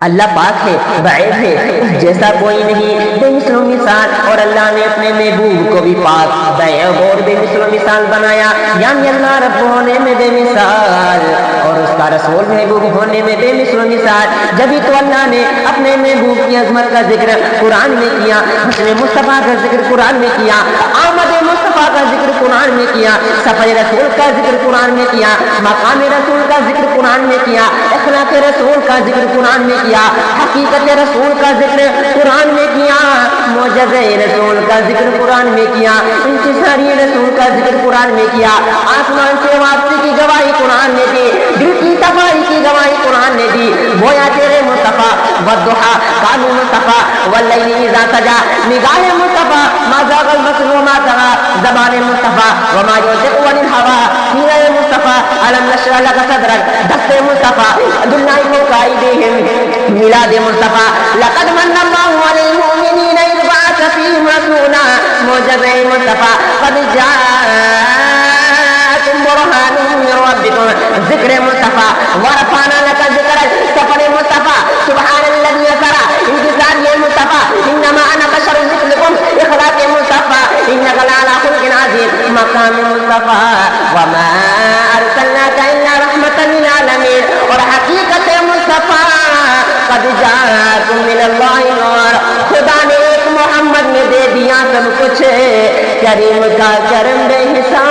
اللہ پاک ہے، بعید ہے، اس جیسا کوئی نہیں، بے مثل و مثال، اور اللہ نے اپنے محبوب کو بھی پاک، بعید اور بے مثل و مثال بنایا، یعنی اللہ رب ہونے میں بے مثال اور اس کا رسول محبوب ہونے میں بے مثل و مثال۔ جبھی تو اللہ نے اپنے محبوب کی عظمت کا ذکر قرآن میں کیا، حسن مصطفیٰ کا ذکر قرآن میں کیا، آمد مصطفیٰ کا ذکر قرآن میں کیا، سفر رسول کا ذکر قرآن میں کیا، مقام رسول کا ذکر قرآن میں کیا، اخلاق رسول کا ذکر قرآن میں کیا، حقیقت رسول کا ذکر قرآن میں کیا، معجزہ رسول کا ذکر قرآن میں کیا، انتصاری رسول کا ذکر قرآن میں کیا، آسمان سے واپسی کی گواہی قرآن نے دی، دل کی صفائی کی گواہی قرآن نے دی، گویا تیرے مصطفیٰ والضحیٰ کانوا مصطفیٰ واللیل اذا سجا، نگاہ مصطفیٰ ما زاغ البصر وما طغى، زبان مصطفیٰ وما ينطق عن الهوى، سینہ مصطفیٰ الم نشرح لك صدرك، دست مصطفیٰ دلنا فوق ایدیہم، میلاد مصطفیٰ لقد من اللہ علی المؤمنین اذ بعث فیہم رسولا، معجزہ مصطفیٰ قد جاءکم برہان من ربکم، ذکر مصطفیٰ ورفعنا لك ذکرک، سفر مصطفیٰ سبحان الذی اسرا، انتصار مصطفیٰ انما انا بشر مثلکم، اخلاق مصطفیٰ انک لعلی خلق عظیم، مقام مصطفیٰ وما ارسلناک الا رحمۃ للعالمین، اور حقیقت مصطفیٰ قد جاءکم من اللہ نور، خدا نے ایک محمد میں دے دیا سب کچھ، کریم کا کرم بے حساب